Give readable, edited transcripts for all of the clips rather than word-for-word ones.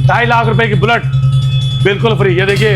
2.5 लाख रुपए की बुलेट बिल्कुल फ्री। ये देखिए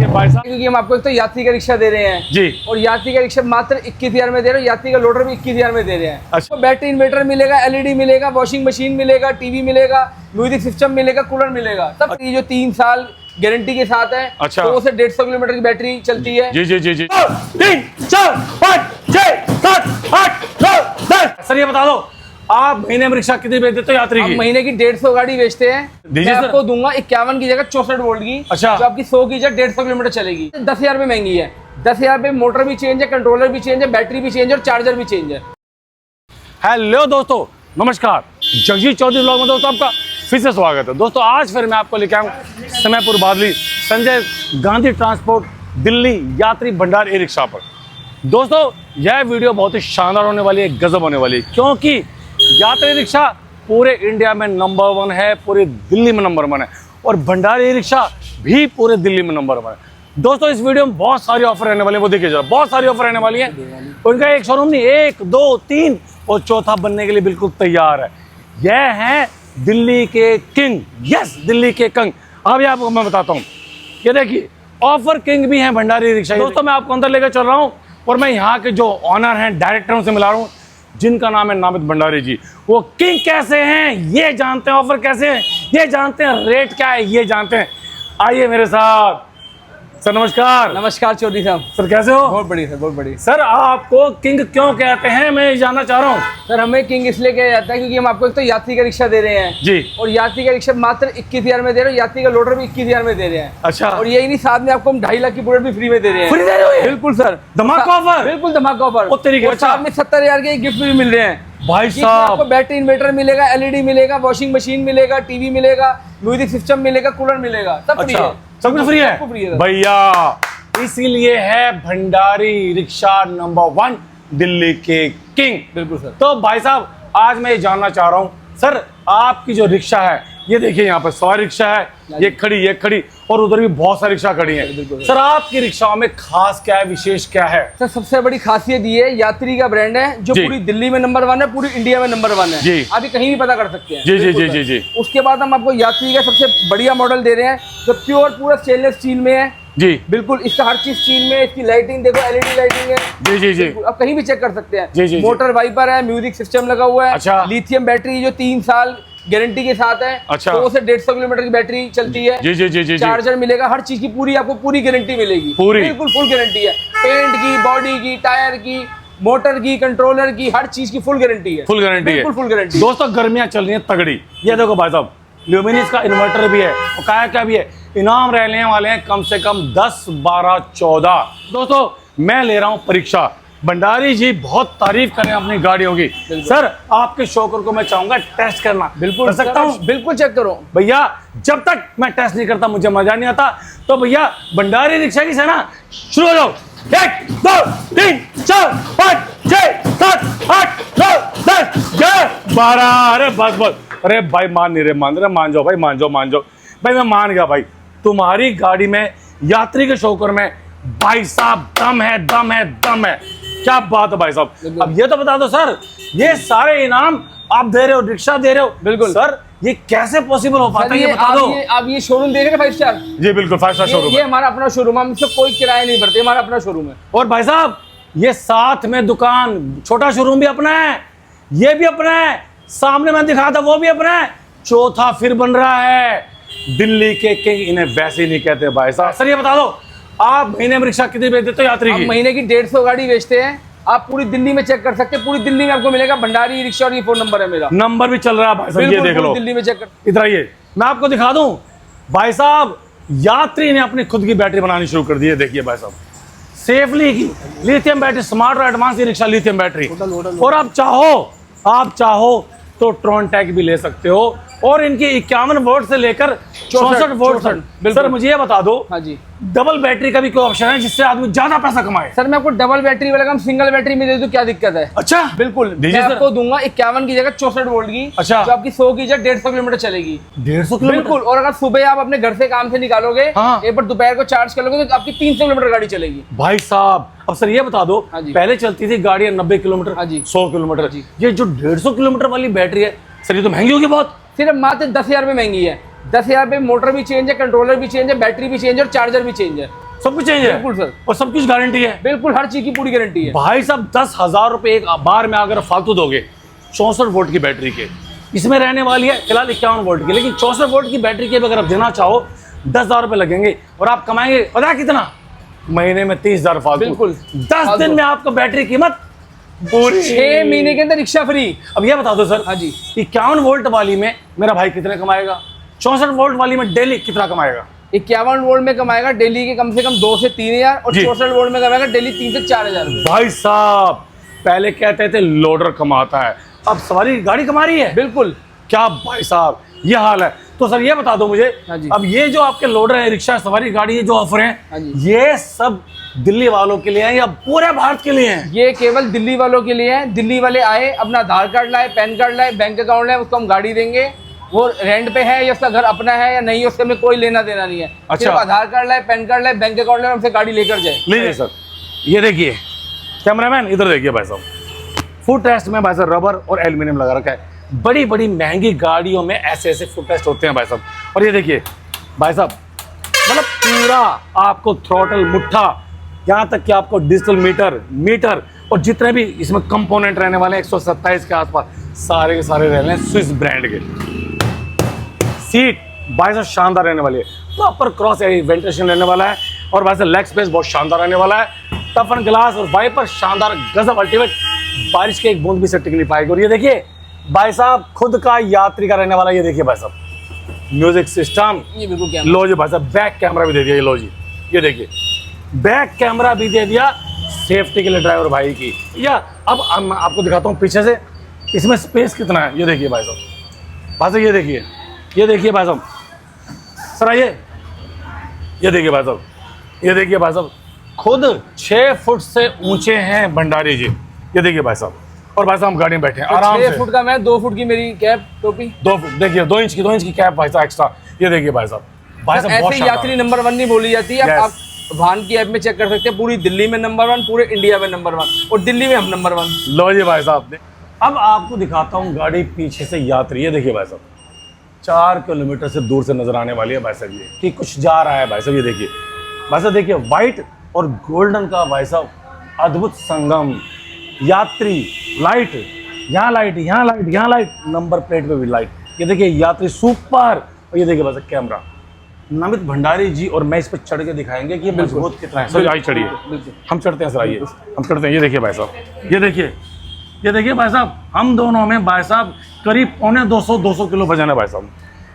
भाई साहब, क्योंकि हम आपको एक तो यात्री का रिक्शा दे रहे हैं जी, और यात्री का रिक्शा मात्र 21,000 में दे रहे हैं, यात्री का लोडर भी 21,000 में दे रहे हैं। अच्छा। तो बैटरी इन्वर्टर मिलेगा, एलईडी मिलेगा, वॉशिंग मशीन मिलेगा, टीवी मिलेगा, म्यूजिक सिस्टम मिलेगा, कूलर मिलेगा। तब ये जो 3 साल गारंटी के साथ है। अच्छा। 100 से 150 किलोमीटर की बैटरी चलती है। जी जी जी जी। 3 4 5 6 7 8 9 10। सर ये बता दो, आप महीने में रिक्शा कितनी बेच देते हो यात्री हम की? महीने की 150 गाड़ी बेचते हैं। दीजिए मैं सर। आपको दूंगा 51 की जगह 64 वोल्ट की। अच्छा। जो आपकी 100 की जगह 150 किलोमीटर चलेगी। 10,000 में महंगी है। 10,000 में मोटर भी चेंज है, कंट्रोलर भी चेंज है, बैटरी भी चेंज है और चार्जर भी चेंज है। हेलो दोस्तों, नमस्कार। जगजीत चौधरी ब्लॉग में दोस्तों आपका फिर से स्वागत है। दोस्तों आज फिर मैं आपको लेके आऊँ समयपुर बादली संजय गांधी ट्रांसपोर्ट दिल्ली यात्री भंडार ई रिक्शा पर। दोस्तों यह वीडियो बहुत ही शानदार होने वाली है, गजब होने वाली है, क्योंकि यात्री रिक्शा पूरे इंडिया में नंबर 1 है, पूरे दिल्ली में नंबर 1 है और भंडार ई रिक्शा भी पूरे दिल्ली में नंबर 1 है। दोस्तों इस वीडियो में बहुत सारी ऑफर रहने वाली है, वो देखिए जरा, बहुत सारी ऑफर रहने वाली है। उनका एक शोरूम नहीं, 1 2 3 और चौथा बनने के लिए बिल्कुल तैयार है। यह है दिल्ली के किंग, यस दिल्ली के किंग। अभी आपको मैं बताता हूँ, ये देखिए ऑफर किंग भी है भंडारी रिक्शा। दोस्तों मैं आपको अंदर लेकर चल रहा हूँ और मैं यहाँ के जो ऑनर हैं, डायरेक्टरों से मिला रहा हूँ, जिनका नाम है नामित भंडारी जी। वो किंग कैसे हैं ये जानते हैं, ऑफर कैसे हैं ये जानते हैं, रेट क्या है ये जानते हैं। आइए मेरे साथ। सर नमस्कार। नमस्कार चौधरी साहब। सर कैसे हो? बहुत बढ़िया सर, बहुत बढ़िया। सर आपको किंग क्यों कहते हैं मैं ये जानना चाह रहा हूँ। सर हमें किंग इसलिए कहा जाता है क्योंकि हम आपको एक तो यात्री का रिक्शा दे रहे हैं जी। और यात्री का रिक्शा मात्र 21,000 में दे रहे हैं, यात्री का लोडर भी 21,000 में दे रहे हैं। अच्छा। और यही नहीं, साथ में आपको हम 2.5 लाख की बुलेट भी फ्री में दे रहे हैं। फ्री दे रहे हो ये? बिल्कुल सर, धमाका ऑफर। बिल्कुल धमाका ऑफर। ओ तेरी के, और अच्छा। साथ में 70,000 के गिफ्ट भी मिल रहे हैं भाई जिसमें आपको साहब। बैटरी इन्वर्टर मिलेगा, एलईडी मिलेगा, वॉशिंग मशीन मिलेगा, टीवी मिलेगा, म्यूजिक सिस्टम मिलेगा, कूलर मिलेगा। सब फ्री अच्छा है, सब कुछ फ्री है सबको फ्री है भैया। इसीलिए है भंडारी रिक्शा नंबर 1 दिल्ली के किंग। बिल्कुल सर। तो भाई साहब आज मैं ये जानना चाह रहा हूँ सर, आपकी जो रिक्शा है, ये देखिए यहाँ पर सवारी रिक्शा है, ये खड़ी और उधर भी बहुत सारी रिक्शा खड़ी है। सर आपकी रिक्शाओं में खास क्या है, विशेष क्या है? सर सबसे बड़ी खासियत ये है, यात्री का ब्रांड है जो पूरी दिल्ली में नंबर 1 है, पूरी इंडिया में नंबर 1 है जी। आप ये कहीं भी पता कर सकते हैं। जी जी जी जी जी। उसके बाद हम आपको यात्री का सबसे बढ़िया मॉडल दे रहे हैं जो प्योर पूरा स्टेनलेस स्टील में है। जी बिल्कुल, इसका हर चीज स्टील में, इसकी लाइटिंग देखो, एलईडी लाइटिंग है। जी जी जी। आप कहीं भी चेक कर सकते हैं। जी जी। मोटर वाइपर है, म्यूजिक सिस्टम लगा हुआ है। अच्छा। लिथियम बैटरी जो 3 साल गारंटी के साथ है। अच्छा। 100 से 150 किलोमीटर की बैटरी चलती है। जी जी जी जी। चार्जर मिलेगा, हर चीज की पूरी आपको पूरी गारंटी मिलेगी। पूरी? बिल्कुल फुल गारंटी है। पेंट की, बॉडी की, टायर की, मोटर की, कंट्रोलर की, हर चीज की फुल गारंटी है। फुल गारंटी है। बिल्कुल फुल गारंटी। दोस्तों गर्मियां चल रही हैं तगड़ी। ये देखो भाई साहब, ल्यूमिनस का इन्वर्टर भी है और क्या भी है, इनाम रहने वाले हैं कम से कम 10 12 14। दोस्तों मैं ले रहा हूं परीक्षा। भंडारी जी बहुत तारीफ करें अपनी गाड़ियों की। सर आपके शौकर को मैं चाहूंगा टेस्ट करना। बिल्कुल कर सकता हूं? बिल्कुल चेक करो भैया जब तक मैं टेस्ट नहीं करता मुझे मजा नहीं आता। तो भैया भंडारी रिक्शा की से ना शुरू हो जाओ। 1 2 3 4 5 6 7 8 9 10 11 12। अरे बस। अरे भाई मान नहीं रहे, मान जाओ भाई, मान जाओ भाई। मैं मान गया भाई, तुम्हारी गाड़ी में यात्री के शौकर में भाई साहब दम है। क्या बात है भाई साहब। अब ये तो बता दो सर, ये सारे इनाम आप दे रहे हो, रिक्शा दे रहे हो। बिल्कुल सर ये कैसे पॉसिबल हो पाता है ये बता दो। आप ये शोरूम देख रहे हैं 5 स्टार? जी बिल्कुल 5 स्टार शोरूम ये हमारा अपना शोरूम है, हम इससे कोई किराया नहीं भरते, हमारा अपना शोरूम है। और भाई साहब ये साथ में दुकान, छोटा शोरूम भी अपना है, ये भी अपना है, सामने मैं दिखा था वो भी अपना है, चौथा फिर बन रहा है। दिल्ली के किंग इन्हें वैसे ही नहीं कहते भाई साहब। सर ये बता दो, आप महीने में रिक्शा कितनी बेच देते हो यात्री की? महीने की 150 गाड़ी बेचते हैं। आप पूरी दिल्ली में चेक कर सकते हैं, पूरी दिल्ली में आपको मिलेगा भंडारी रिक्शा और ये फोन नंबर है मेरा। नंबर भी चल रहा है भाई साहब, ये देख लो। दिल्ली में चेक कर। इधर आइए मैं आपको दिखा दूं भाई साहब, यात्री ने अपनी खुद की बैटरी बनानी शुरू कर दी है। देखिए भाई साहब, सेफली की लिथियम बैटरी, स्मार्ट और एडवांस रिक्शा लिथियम बैटरी। और आप चाहो तो ट्रॉनटेक भी ले सकते हो और इनकी 51 वोल्ट से लेकर 64 वोल्ट तक। सर मुझे ये बता दो, हाँ जी, डबल बैटरी का भी कोई ऑप्शन है जिससे आदमी ज्यादा पैसा कमाए? सर मैं आपको डबल बैटरी वाला काम सिंगल बैटरी में दे दूं, क्या दिक्कत है? अच्छा बिल्कुल, मैं आपको दूंगा 51 की जगह 64 वोल्ट की। अच्छा। जो आपकी 100 की जगह 150 किलोमीटर चलेगी। 150 किलोमीटर? बिल्कुल। और अगर सुबह आप अपने घर से काम से निकालोगे, हाँ। एक बार दोपहर को चार्ज कर लोगे तो आपकी 300 किलोमीटर गाड़ी चलेगी। भाई साहब अब सर ये बता दो, हाँ जी। पहले चलती थी गाड़ियां 90 किलोमीटर, हाँ जी। 100 किलोमीटर, जी। ये जो 150 किलोमीटर वाली बैटरी है सर, ये तो महंगी होगी बहुत। सिर्फ मात्र 10,000 रुपये महंगी है। 10,000 रुपये मोटर भी चेंज है, कंट्रोलर भी चेंज है, बैटरी भी चेंज है और चार्जर भी चेंज है। सब कुछ चाहिए बिल्कुल सर, और सब कुछ गारंटी है। बिल्कुल हर चीज की पूरी गारंटी है। भाई साहब 10,000 रुपये एक बार में अगर फालतू दोगे 64 वोल्ट की बैटरी के, इसमें रहने वाली है फिलहाल 51 वोल्ट की, लेकिन 64 वोल्ट की बैटरी के अगर आप देना चाहो 10,000 रुपये लगेंगे और आप कमाएंगे पता है कितना, महीने में 30,000 फालतू। बिल्कुल 10 दिन में आपको बैटरी कीमत पूरी 6 महीने के अंदर रिक्शा फ्री। अब ये बता दो सर, हाँ जी, 51 वोल्ट वाली में मेरा भाई कितने कमाएगा, 64 वोल्ट वाली में डेली कितना कमाएगा? 51 वोल्ट में कमाएगा डेली के कम से कम 2 से 3,000 और जी। 64 वोल्ट में कमाएगा डेली 3 से 4,000 रुपये। भाई साहब पहले कहते थे लोडर कमाता है, अब सवारी गाड़ी कमा रही है। बिल्कुल, क्या भाई साहब ये हाल है। तो सर ये बता दो मुझे, हाँ जी। अब ये जो आपके लोडर है, रिक्शा, सवारी गाड़ी, ये जो ऑफर हाँ हैं, जी। ये सब दिल्ली वालों के लिए हैं या पूरे भारत के लिए हैं? ये केवल दिल्ली वालों के लिए है। दिल्ली वाले आए, अपना आधार कार्ड लाए, पैन कार्ड लाए, बैंक अकाउंट लाए, उसको हम गाड़ी देंगे। वो रेंट पे है या उसका घर अपना है या नहीं, उससे हमें कोई लेना देना नहीं है। अच्छा। सिर्फ आधार कार्ड लाए, पैन कार्ड लाए, बैंक अकाउंट लाए, हमसे गाड़ी लेकर जाए। लीजिए सर, ये देखिए कैमरामैन इधर देखिए भाई साहब, फुट टेस्ट में भाई साहब रबर और एल्यूमिनियम लगा रखा है। बड़ी बड़ी महंगी गाड़ियों में ऐसे ऐसे फुट टेस्ट होते हैं भाई साहब। और ये देखिए भाई साहब, मतलब पूरा आपको थ्रॉटल, मुट्ठा, यहाँ तक कि आपको डिजिटल मीटर और जितने भी इसमें कंपोनेंट रहने वाले हैं 127 के आसपास, सारे के सारे रहने हैं स्विस ब्रांड के। सीट भाई साहब शानदार रहने वाली है, प्रॉपर क्रॉस वेंटिलेशन रहने वाला है और भाई साहब लेग स्पेस बहुत शानदार रहने वाला है। टफन ग्लास और वाइपर शानदार, गजब, अल्टीमेट, बारिश के एक बूंद भी से टिक नहीं पाएगी। और ये देखिए भाई साहब खुद का यात्री का रहने वाला, ये देखिए भाई साहब म्यूजिक सिस्टम, ये बिल्कुल क्या लो जी भाई साहब बैक कैमरा भी दे दिया, ये लो जी, ये देखिए बैक कैमरा भी दे दिया सेफ्टी के लिए ड्राइवर भाई की। या अब मैं आपको दिखाता हूँ पीछे से इसमें स्पेस कितना है, ये देखिए भाई साहब, ये देखिए भाई साहब, सर आइए, ये देखिए भाई साहब, ये देखिए भाई साहब, खुद 6 फुट से ऊंचे हैं भंडारी जी, ये देखिए भाई साहब। और भाई साहब हम गाड़ी में बैठे हैं आराम से। 6 फुट का मैं, 2 फुट की मेरी कैप टोपी, 2 फुट देखिए, 2 इंच की कैप भाई साहब एक्स्ट्रा, ये देखिए भाई साहब, बहुत ऐसे शानदार। यात्री नंबर 1 नहीं बोली जाती है। Yes. आप वाहन की ऐप में चेक कर सकते हैं, पूरी दिल्ली में नंबर 1, पूरे इंडिया में नंबर 1 और दिल्ली में हम नंबर 1। लो जी भाई साहब, अब आपको दिखाता हूँ गाड़ी पीछे से यात्री, ये देखिए भाई साहब 4 किलोमीटर से दूर से नजर आने वाली है भाई साहब, ये कि कुछ जा रहा है भाई साहब, ये देखिए भाई साहब, देखिए व्हाइट और गोल्डन का भाई साहब अद्भुत संगम। यात्री लाइट, यहाँ लाइट, यहाँ लाइट, यहाँ लाइट, नंबर प्लेट पे भी लाइट, ये देखिए यात्री सुपर। और ये देखिए भाई साहब कैमरा, नमित भंडारी जी और मैं इस पर चढ़ के दिखाएंगे कि ये मजबूत कितना है। सर आई चढ़िए, हम चढ़ते हैं सर, आइए हम चढ़ते हैं। ये देखिए भाई साहब, ये देखिए भाई साहब, हम दोनों में भाई साहब करीब 200 किलो वजन है भाई साहब,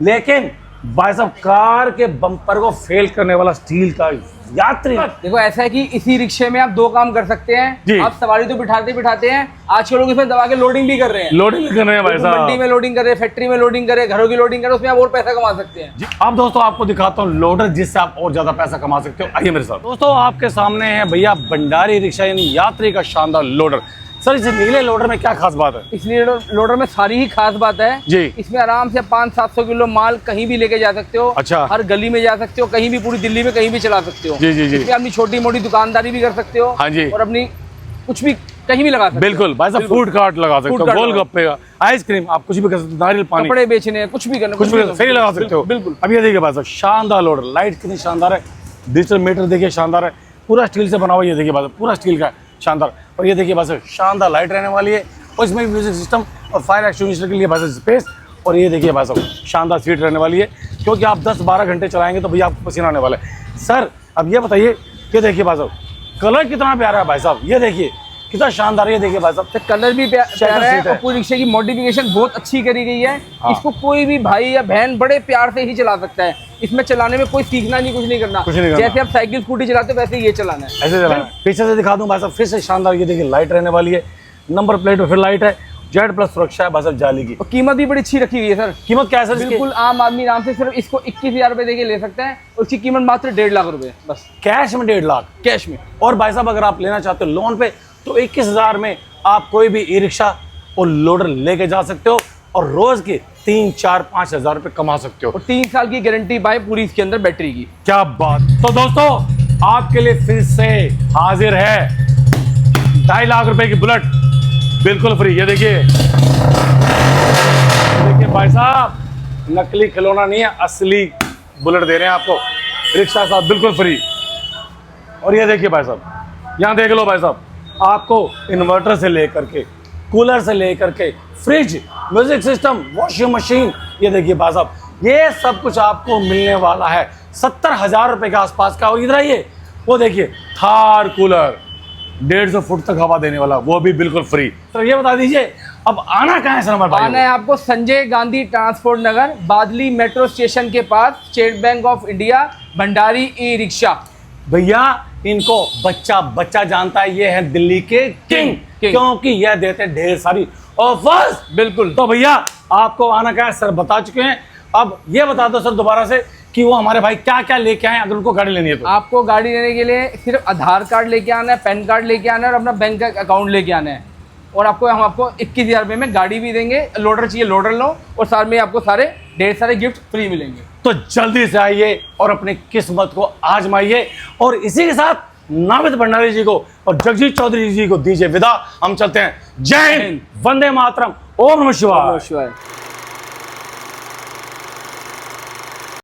लेकिन भाई साहब कार के बम्पर को फेल करने वाला स्टील का यात्री। देखो ऐसा है कि इसी रिक्शे में आप 2 काम कर सकते जी। हैं। आप सवारी तो बिठाते हैं, आज के लोग इसमें दबा के लोडिंग भी कर रहे हैं। लोडिंग कर रहे हैं भाई साहब, मंडी में लोडिंग कर रहे हैं, फैक्ट्री में लोडिंग कर रहे हैं, घरों की लोडिंग कर रहे हैं, उसमें आप और पैसा कमा सकते हैं। जी। अब दोस्तों आपको दिखाता हूँ लोडर जिससे आप और ज्यादा पैसा कमा सकते हो, आइए मेरे साथ। दोस्तों आपके सामने है भैया भंडारी रिक्शा यानी यात्री का शानदार लोडर। सर इस नीले लोडर में क्या खास बात है? इसलिए लोडर में सारी ही खास बात है जी। इसमें आराम से 500-700 किलो माल कहीं भी लेके जा सकते हो। अच्छा। हर गली में जा सकते हो, कहीं भी पूरी दिल्ली में कहीं भी चला सकते हो। जी जी जी। इसमें अपनी छोटी मोटी दुकानदारी भी कर सकते हो। हाँ जी। और अपनी कुछ भी कहीं भी लगा सकते हो। बिल्कुल भाई साहब, फूड कार्ट लगा सकते हो, गोलगप्पे का, आइसक्रीम, आप कुछ भी कर सकते हो, नारियल पानी, कपड़े बेचने हैं, कुछ भी करना, कुछ भी सही लगा सकते हो। बिल्कुल। अब ये देखिए भाई साहब शानदार लोडर, लाइट कितनी शानदार है, डिजिटल मीटर देखिए शानदार है, पूरा स्टील से बना हुआ, ये देखिए भाई साहब पूरा स्टील का है, शानदार। और ये देखिए भाई साहब शानदार लाइट रहने वाली है और इसमें म्यूजिक सिस्टम और फायर एक्सटिंग्विशर के लिए भाई साहब स्पेस। और ये देखिए भाई साहब शानदार सीट रहने वाली है, क्योंकि आप 10-12 घंटे चलाएंगे तो भैया आपको पसीना आने वाला है। सर अब ये बताइए, ये देखिए भाई साहब कलर कितना प्यारा है भाई साहब, ये देखिए कितना शानदार है, ये देखिए भाई साहब तो कलर भी प्यारा है सीट है। और पूरी रिक्शे की मॉडिफिकेशन बहुत अच्छी करी गई है। हाँ। इसको कोई भी भाई या बहन बड़े प्यार से ही चला सकता है। इसमें चलाने में कोई सीखना नहीं, कुछ नहीं करना, कुछ नहीं करना। जैसे आप साइकिल स्कूटी चलाते हो वैसे ही ये चलाना है। ऐसे चलाना है। पीछे से दिखा दूं भाई साहब फिर से शानदार, ये देखिए लाइट रहने वाली है, नंबर प्लेट पे फिर लाइट है, जेड प्लस सुरक्षा है भाई साहब जाली की। और कीमत भी बड़ी अच्छी रखी गई है सर। कीमत क्या है सर इसकी? बिल्कुल आम आदमी आराम से सिर्फ इसको 21,000 रुपए देके ले सकता है और उसकी कीमत मात्र 1.5 लाख रुपए बस, कैश में 1.5 लाख कैश में। और भाई साहब अगर आप लेना चाहते हो लोन पे तो 21,000 में आप कोई भी ई रिक्शा और लोडर लेके जा सकते हो और रोज के 3-4-5 हजार रुपए कमा सकते हो। और 3 साल की गारंटी पाए पूरी इसके अंदर बैटरी की। क्या बात। तो दोस्तों आपके लिए फिर से हाजिर है 2.5 लाख रुपए की बुलेट बिल्कुल फ्री। ये देखिए भाई साहब नकली खिलौना नहीं है, असली बुलेट दे रहे हैं आपको रिक्शा साहब, बिल्कुल फ्री। और ये देखिए भाई साहब, यहाँ देख लो भाई साहब, आपको इन्वर्टर से लेकर के, कूलर से लेकर के, fridge, music system, washing machine, ये देखिए भाई साहब, ये सब कुछ आपको मिलने वाला है 70,000 रुपए के आसपास का। और इधर आइए, वो देखिए थार कूलर 150 फुट तक हवा देने वाला, वो भी बिल्कुल फ्री। तो ये बता दीजिए अब आना कहाँ है सर हमारे भाई? आना है आपको Sanjay Gandhi transport Nagar, Badli metro station के पास, state bank of India, Bhandari E rickshaw. भैया इनको बच्चा बच्चा जानता है, ये है दिल्ली के किंग, क्योंकि यह देते हैं ढेर सारी ऑफर्स। बिल्कुल। तो भैया आपको आना क्या है सर बता चुके हैं, अब ये बता दो सर दोबारा से कि वो हमारे भाई क्या क्या लेके आए अगर उनको गाड़ी लेनी है तो। आपको गाड़ी लेने के लिए सिर्फ आधार कार्ड लेके आना है, पैन कार्ड लेके आना है और अपना बैंक का अकाउंट लेके आना है। और हम आपको 21,000 रुपये में गाड़ी भी देंगे, लोडर चाहिए लोडर लो, और साथ में आपको ढेर सारे गिफ्ट फ्री मिलेंगे। तो जल्दी से आइए और अपनी किस्मत को आजमाइए। और इसी के साथ नाविद भंडारी जी को और जगजीत चौधरी जी को दीजिए विदा। हम चलते हैं। जय हिंद, वंदे मातरम, ओम नमः शिवाय। शिवाय।